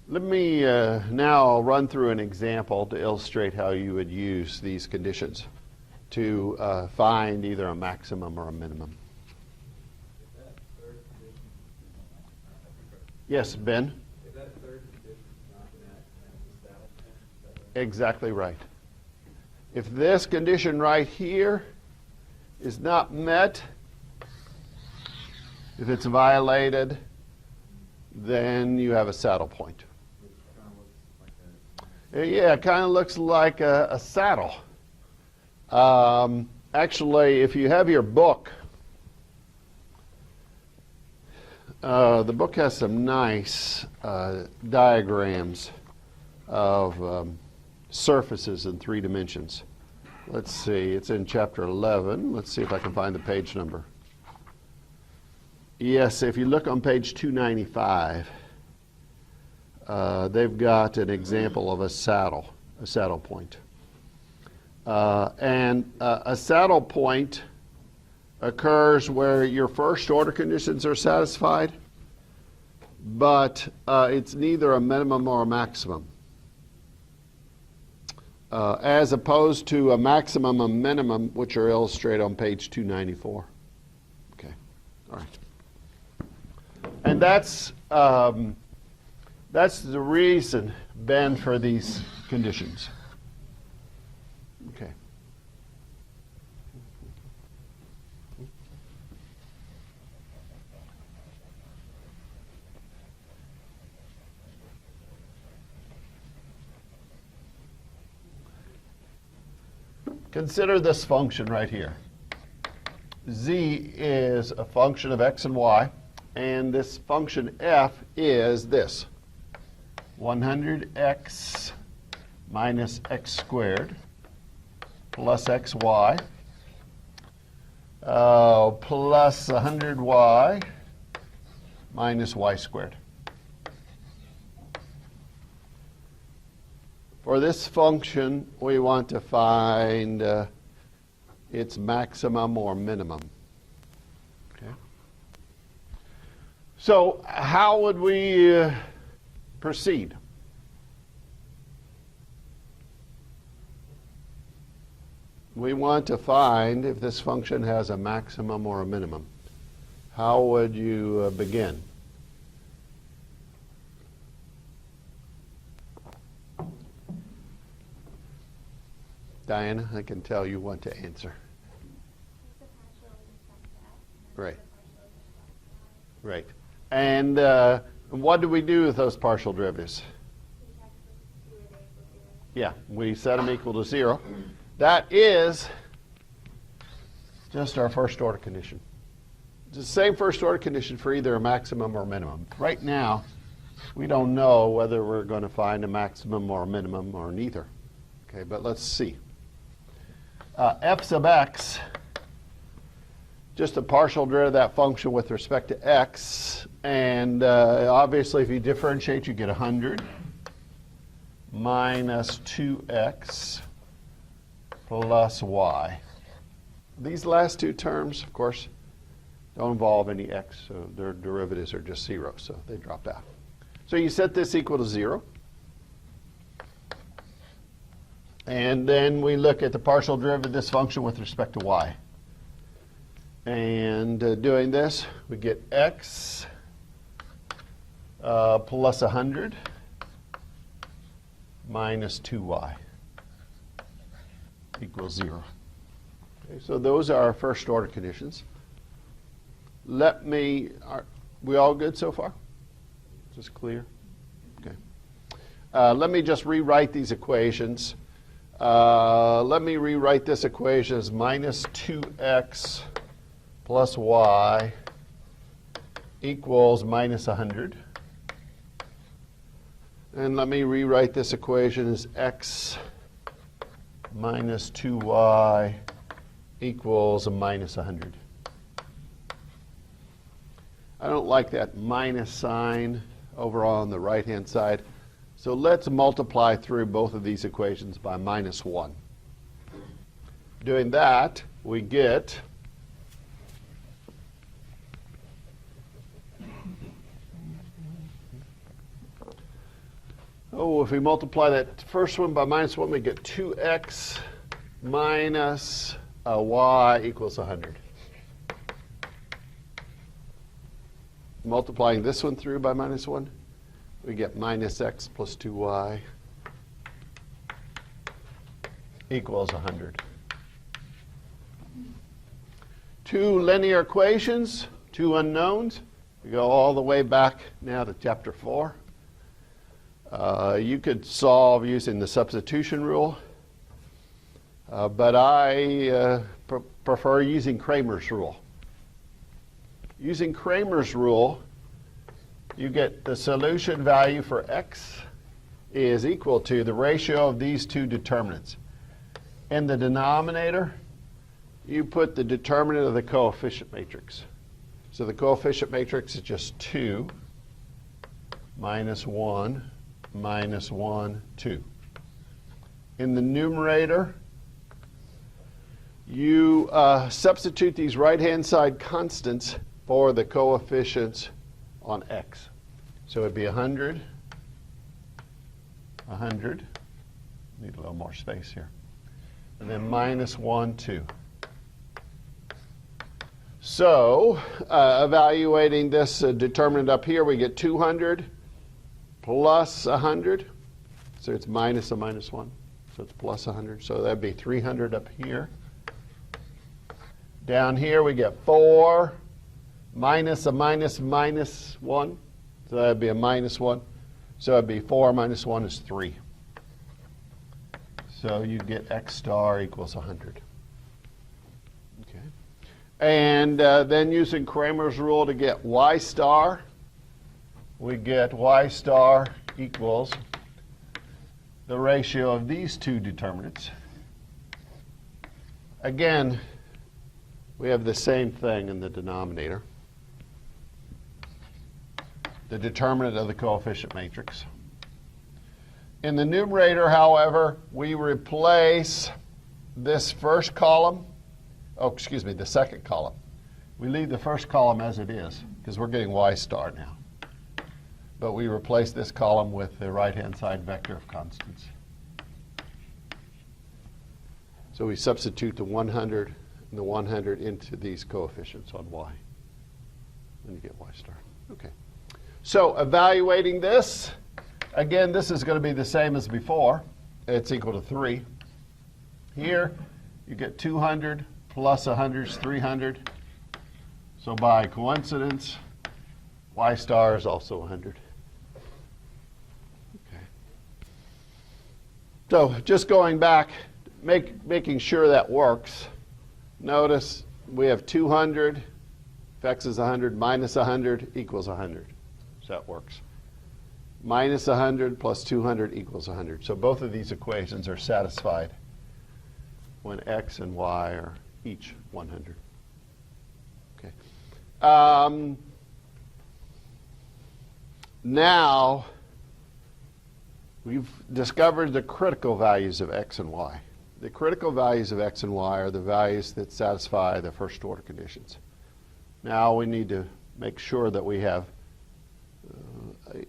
Let me now run through an example to illustrate how you would use these conditions to find either a maximum or a minimum. Yes, Ben? If that third condition is not met, then it's a saddle point, is that right? Exactly right. If this condition right here is not met, if it's violated, then you have a saddle point. Which kind of looks like Yeah, it kind of looks like a saddle. Actually, if you have your book, the book has some nice diagrams of surfaces in 3 dimensions. Let's see, it's in chapter 11. Let's see if I can find the page number. Yes, if you look on page 295, they've got an example of a saddle point. And a saddle point occurs where your first order conditions are satisfied, but it's neither a minimum or a maximum. As opposed to a maximum and minimum, which are illustrated on page 294. Okay, all right. And that's the reason, Ben, for these conditions. Okay. Consider this function right here. Z is a function of x and y, and this function f is this: 100x minus x squared plus xy plus 100y minus y squared. For this function, we want to find its maximum or minimum. Okay. So how would we proceed? We want to find if this function has a maximum or a minimum. How would you begin? Diana, I can tell you want to answer. Right. Right. And what do we do with those partial derivatives? Yeah, we set them equal to 0. That is just our first order condition. It's the same first order condition for either a maximum or a minimum. Right now, we don't know whether we're going to find a maximum or a minimum or neither. Okay, but let's see. F sub x, just a partial derivative of that function with respect to x. And obviously, if you differentiate, you get 100 minus 2x plus y. These last two terms, of course, don't involve any x, so their derivatives are just 0, so they drop out. So you set this equal to 0. And then we look at the partial derivative of this function with respect to y. And doing this, we get x plus 100 minus 2y equals 0. Okay, so those are our first order conditions. Are we all good so far? Is this clear? Okay. Let me just rewrite these equations. Let me rewrite this equation as minus 2x plus y equals minus 100. And let me rewrite this equation as x minus 2y equals a minus 100. I don't like that minus sign over on the right-hand side. So let's multiply through both of these equations by minus 1. Doing that, we get Oh, if we multiply that first one by -1, we get 2x minus y equals 100. Multiplying this one through by -1, we get minus x plus 2y equals 100. Two linear equations, two unknowns. We go all the way back now to chapter 4. You could solve using the substitution rule, but I prefer using Cramer's rule. Using Cramer's rule, you get the solution value for x is equal to the ratio of these two determinants. In the denominator, you put the determinant of the coefficient matrix. So the coefficient matrix is just 2 minus 1 minus 1, 2. In the numerator, you substitute these right-hand side constants for the coefficients on x. So it'd be 100, 100. Need a little more space here. And then minus 1, 2. So evaluating this determinant up here, we get 200 plus 100. So it's minus a minus 1. So it's plus 100. So that'd be 300 up here. Down here we get 4 minus a minus minus 1. So that'd be a minus 1. So it'd be 4 minus 1 is 3. So you get x star equals 100. Okay. And then using Cramer's rule to get y star, we get y star equals the ratio of these two determinants. Again, we have the same thing in the denominator. The determinant of the coefficient matrix. In the numerator, however, we replace this first column. Oh, excuse me, the second column. We leave the first column as it is because we're getting y star now. But we replace this column with the right-hand side vector of constants. So we substitute the 100 and the 100 into these coefficients on y. And you get y star. Okay. So evaluating this, again, this is going to be the same as before. It's equal to 3. Here, you get 200 plus 100 is 300. So by coincidence, y star is also 100. Okay. So just going back, making sure that works. Notice we have 200, if x is 100, minus 100 equals 100. So that works. Minus 100 plus 200 equals 100. So both of these equations are satisfied when x and y are each 100. Okay. Now we've discovered the critical values of x and y. The critical values of x and y are the values that satisfy the first order conditions. Now we need to make sure that we have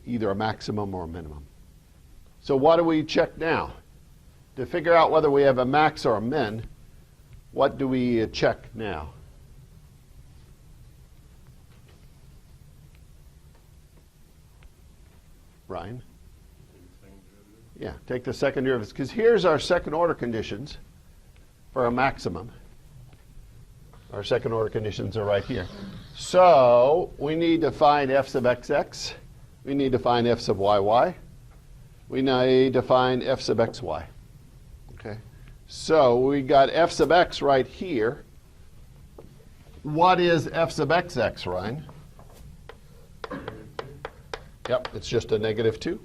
either a maximum or a minimum. So what do we check now? To figure out whether we have a max or a min, what do we check now? Ryan? Yeah, take the second derivatives, because here's our second order conditions for a maximum. Our second order conditions are right here. So we need to find f sub xx. We need to find f sub yy. We need to find f sub xy. Okay. So we got f sub x right here. What is f sub xx, Ryan? Yep, it's just a -2.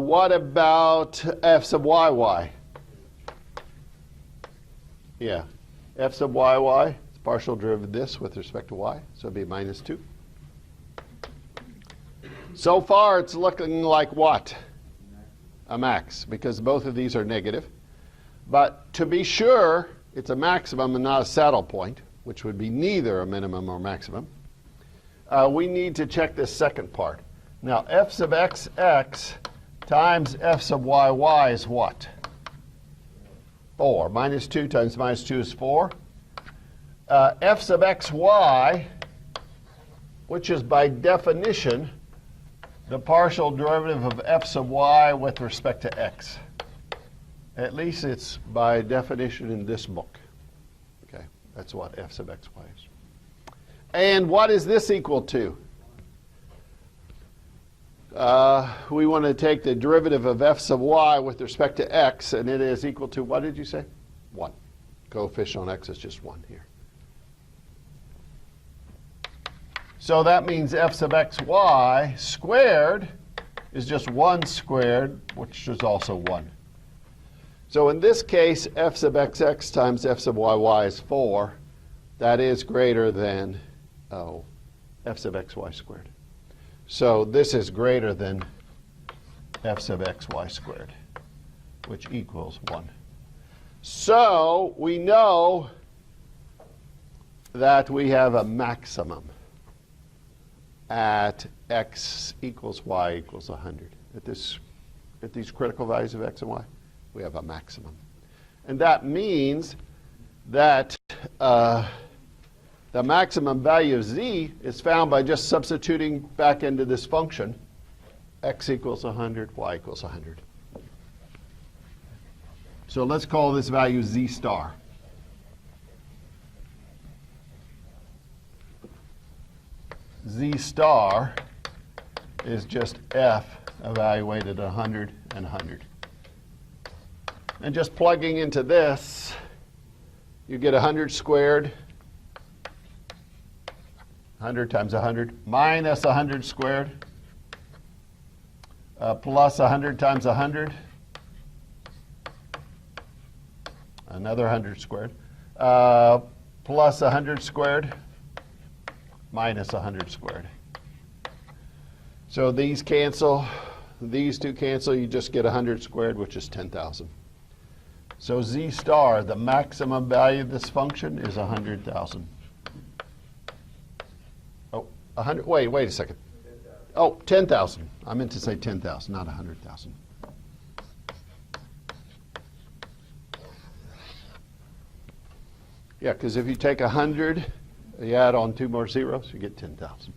What about f sub yy? Yeah, f sub yy is partial derivative of this with respect to y, so it'd be -2. So far, it's looking like what? A max, because both of these are negative. But to be sure, it's a maximum and not a saddle point, which would be neither a minimum or maximum. We need to check this second part. Now, f sub xx times f sub yy is what? 4. Minus 2 times minus 2 is 4. F sub xy, which is by definition the partial derivative of f sub y with respect to x. At least it's by definition in this book. Okay, that's what f sub xy is. And what is this equal to? We want to take the derivative of f sub y with respect to x, and it is equal to, what did you say? 1. Coefficient on x is just 1 here. So that means f sub xy squared is just 1 squared, which is also 1. So in this case, f sub xx times f sub yy is 4. That is greater than f sub xy squared. So this is greater than f sub xy squared, which equals 1. So we know that we have a maximum at x equals y equals 100. At these critical values of x and y, we have a maximum. And that means that the maximum value of z is found by just substituting back into this function, x equals 100, y equals 100. So let's call this value z star. Z star is just f evaluated at 100 and 100. And just plugging into this, you get 100 squared, 100 times 100, minus 100 squared, plus 100 times 100, another 100 squared, plus 100 squared, minus 100 squared. So these cancel, these two cancel, you just get 100 squared, which is 10,000. So z star, the maximum value of this function, is 100,000. Oh, 100, wait a second. 10,000. Oh, 10,000. I meant to say 10,000, not 100,000. Yeah, because if you take 100, you add on 2 more zeros, you get 10,000.